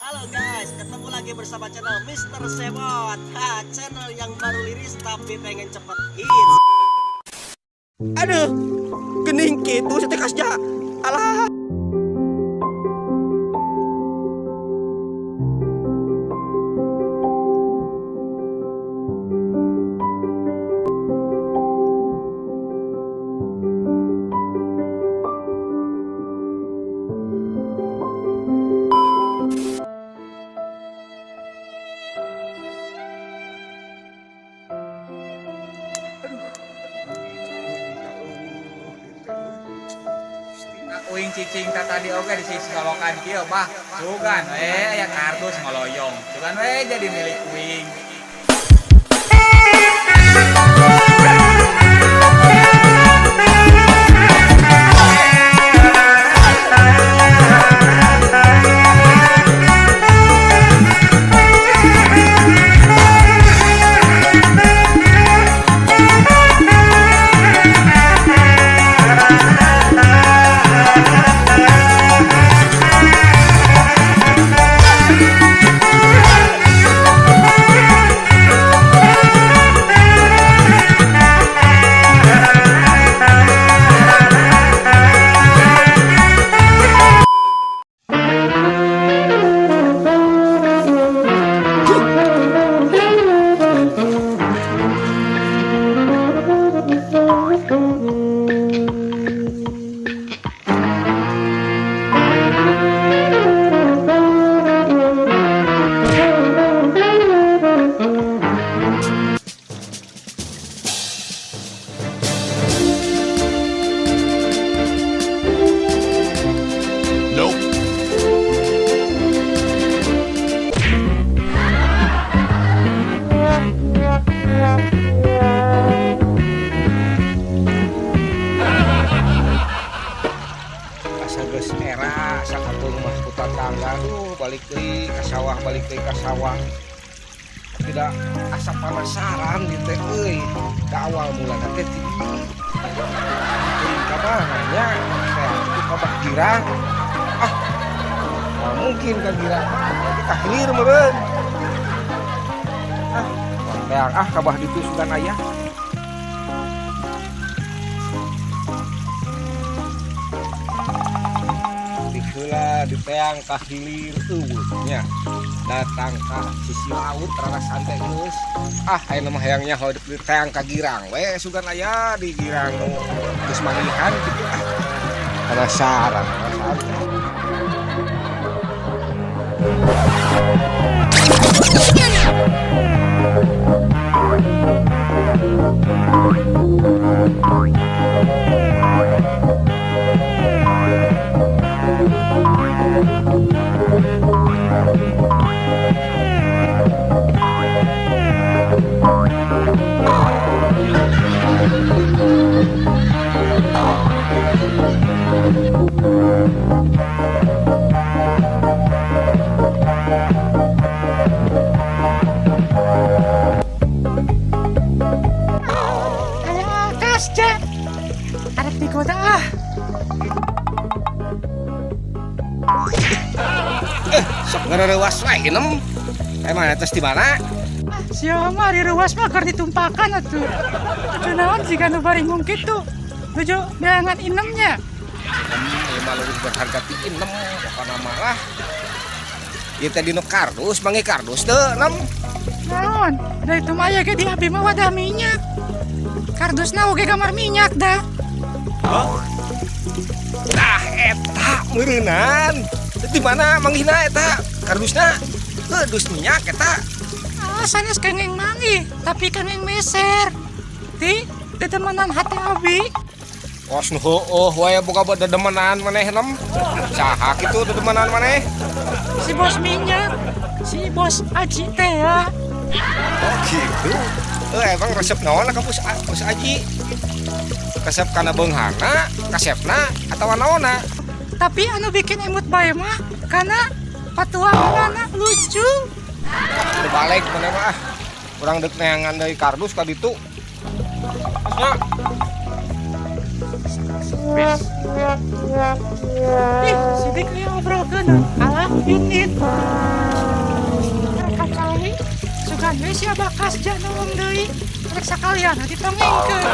Halo guys, ketemu lagi bersama channel Mr. Sebot. Channel yang baru liris tapi pengen cepet hits. Aduh, gening gitu setekasnya. Alah. Uing cicing tadi oke di sisi kalokan kieu bah sugan aya kardus ngoloyong sugan jadi milik uing. Era sakatung mah putar tangga balik deui ka sawah tidak asa penasaran gitu euy da awal mulana teh ti kabarnya itu kabah girang mungkin ka girang kita hilir meureun kabah ditu sugan aya. Di teang kahilir nya datang ke sisi laut rada santai geus aya mah hayangnya di teang ka girang we sugan aya di girang geus mangihan kitu penasaran. Arek digoda Sok ngerewas wae inem. Emang atas di mana? Sia mah di ruas mah keur ditumpakan atuh. Atuh naon jika nu bari mung kitu. Tuju beangan inemnya. Ieu mah leuwih berharga ti inem pokona mah lah. Ieu teh dinu kardus, mangi kardus teu nem. Naon? Da itu mah aya ge di abi mah wadah minyak. Kardusna oge gambar minyak dah. Tah eta meureunan. Di mana manggihna eta kardusna? Dus minyak eta. Sanes kengeng manggih, tapi kengeng meser. Ti, dedemenan hati abi. Os nu heueuh wae boga dedemenan maneh nem. Saha kitu dedemenan maneh? Si bos minyak, si bos Aji teh ya. Oh gitu. Emang resep naon ka bos Aji? Resep kana beunghana, kasepna atawa naonna? Tapi anu bikin imut bae mah karena patuanganna lucu. Balik mana mah kurang dek neangan dari kardus ka ditu. Ih, sidik nih ngobrol kan, alah. Yunit kacai sugan we sia bakas janung deui rek sakalian ditongengkeun.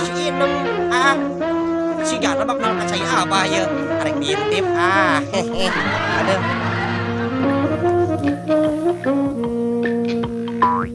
Si Inem si Gana bakal percaya apa ya arek diintip hehe aduh. Belok euy.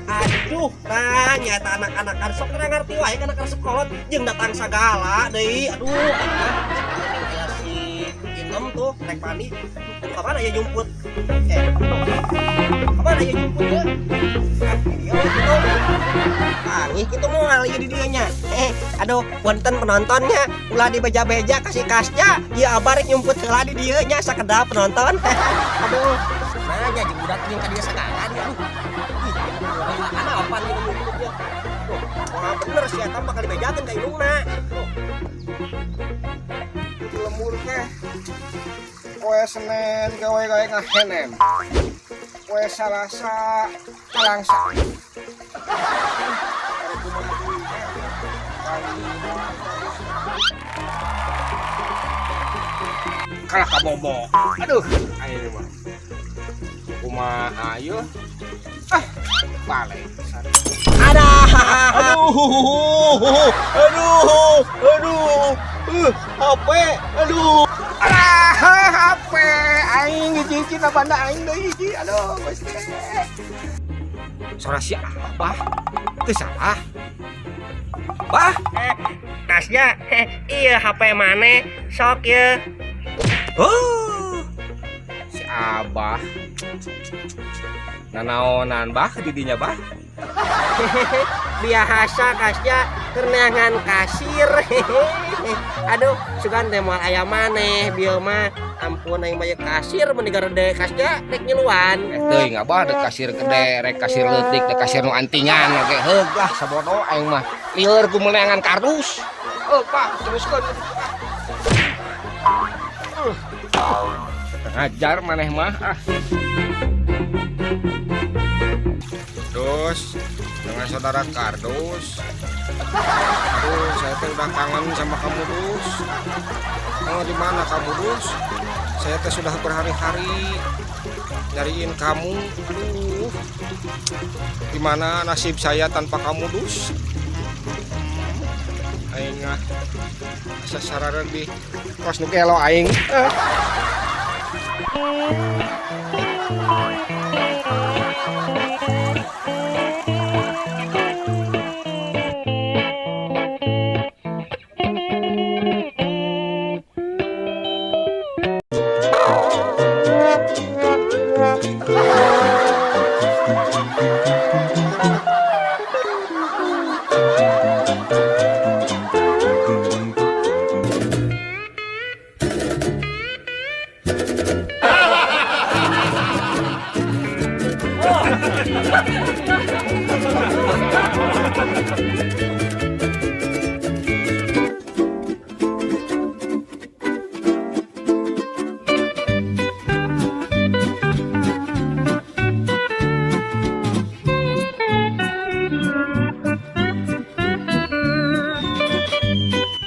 Aduh, nah nyata anak-anak sok kena ngerti wae kana ka sekolah jeung datang sagala deui. Aduh, aya si Inem tuh rek mandi. Ka mana ya jumput? Ka mana ya jumput ya? Ih, kita mau lagi di dianya. Aduh, wonten penontonnya ulah dibeja-beja kasih kasnya. Ya abar nyumput heula di dieu nya sakedap penonton. Aduh, nah jadi budak jeung ka dieu sagala dia. Ana apa nih nyumputnya? Tuh, wah bener sih eta bakal dibejakeun ka indungna. Itu lembur teh. Poe Senen gawe-gawe ngahenem. Poe Salasa kalangsa. Kalah ka bobo. Aduh, ayo mah. Kumaha ayo? Balik. HP, aduh. HP, aing ngijin na banda aing deui hiji. Aduh, geus teh. Suara si Abah. Teu salah. Bah, Tasnya, iya HP mana? Sok ya. oh. Si Abah. Nanaonan bah didinya bah. Biasa kasnya kerenangan kasir. Aduh, sugan teh moal aya maneh bieu mah. Ampun aing mah kasir mun digarede kasnya rek nyeluan. Teuing Abah dek kasir gede, rek kasir leutik, dek kasir nu antingan oke. Heug lah sabodo aing mah. Lieur ku melengan kardus. Pak, teruskeun. Ngajar maneh mah Dus dengan saudara Kardus. Aduh, saya tuh udah kangen sama kamu Dus. Oh, di mana kamu Dus? Saya tuh sudah berhari-hari nyariin kamu. Aduh, gimana nasib saya tanpa kamu Dus? Aing asa sarareun di kos nu kelo aing.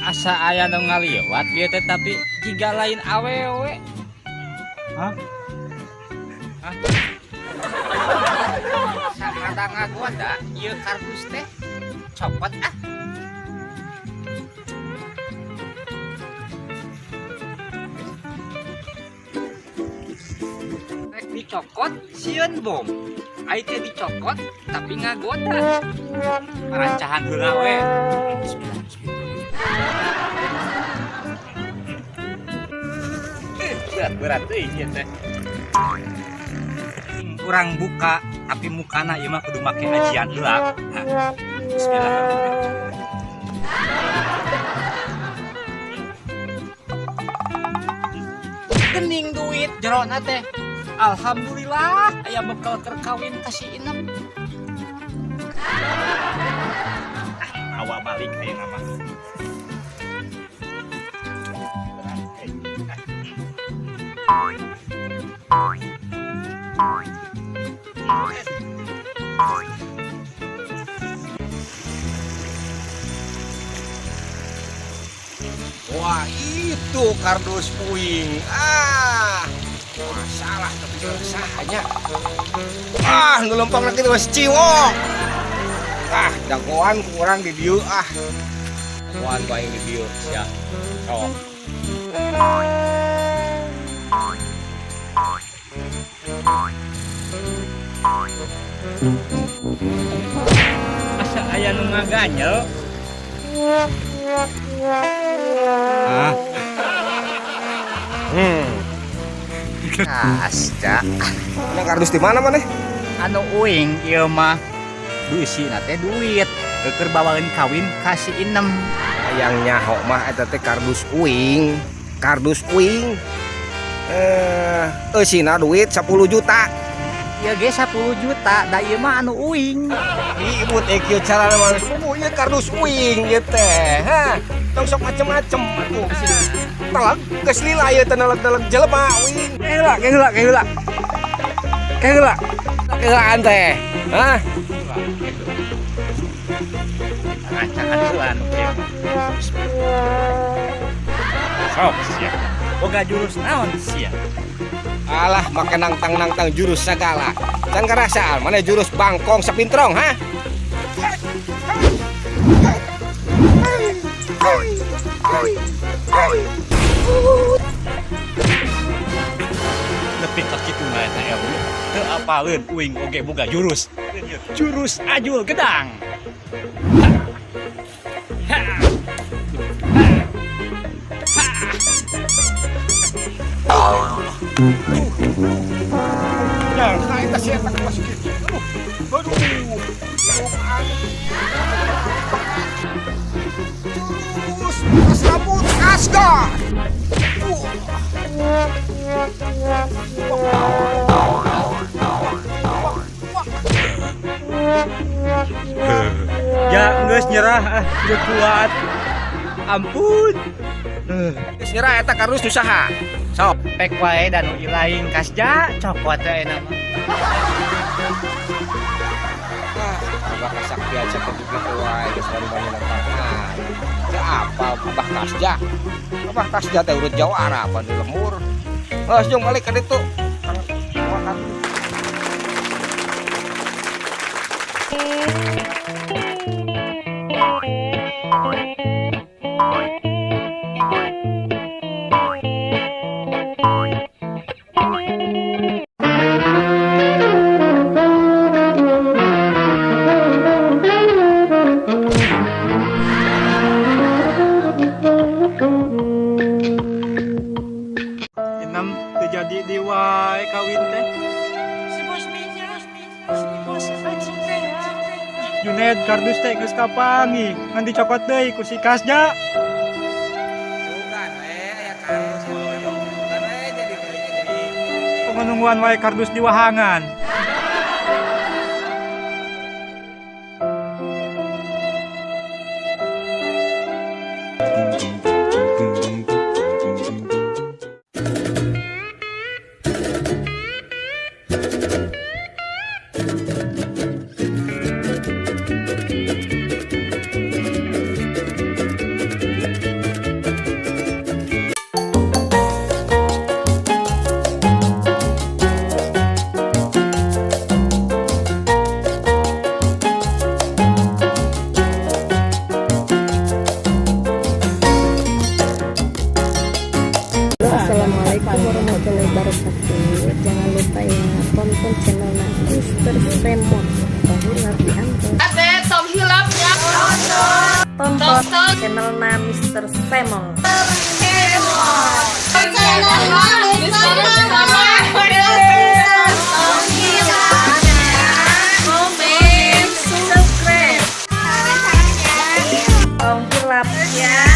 Asa aya nu ngaliwat bieu teh tapi jiga lain awewe. Hah? Hah? Samada ngagoda ieu kardus teh copot ah. dicokot sieun bom. Ai teh dicokot tapi ngagoda. Parancahan heula we. Berat euy ieu teh. Kurang buka tapi mukana ieu mah kudu make ajian heula. Bismillahirrahmanirrahim. Gening duit jerona teh. Alhamdulillah aya bekal keur kawin ka si Inem. Awak balik aya nama. Wah itu kardus puing. Masalah tapi sahanya. Ngelempang lagi tuh ciwok. Jagoan kurang di dieu Jagoan bae di dieu sia. Sok. Asa aya nu ngaganyel. Kasca. Nah, kardus di mana maneh? Anu uing ieu mah duisina teh duit keur bawaeun kawin ka si Inem. Yang nyaho mah eta teh kardus uing. Kardus uing. Eusina duit 10 juta. Ya ge 10 juta, da ieu mah anu uing. Ibut kieu cara mah ieu kardus uing ieu teh. Tong sok macem-macem atuh. Telag geus lila ieu teh naleg-naleg jelema uing. Kaheula. Keheulaan teh. Rancangan heula anu kieu. Sok sia. Boga jurus naon sia? Alah make nangtang jurus sagala. Can karasaan mana jurus bangkong sapintrong Nepi ka kitu mah eta ilmu. Teu apaleun uing oge boga jurus. Jurus ajul gedang. Nah, eta sia tak masuk kitu. Aduh. Jurus rambut Asgard. Ya geus nyerah teu kuat. Ampun. Geus nyerah eta kardus nu saha? Sok. Pek wae dan nu ilaing kasja cokot teh enak mah. Abah kasaktian sakitu kitu wae geus banyak nangtangan. Teu apa Abah kasja. Abah kasja teh urut jawara apa di lemur. Jeung balik ka ditu. Inem teu jadi di wae kawin teh. Junaid kardus teh geus kapangi, ngan dicokot deui ku si Kasja. Bukan aya kardus bukan jadi Pengenungguan wae kardus di wahangan. Assalamualaikum warahmatullahi wabarakatuh. Jangan lupa ya tonton channel Mr. Semon. Bahula diantar. Tonton channel Mr. Semon. Subscribe. Hilap ya.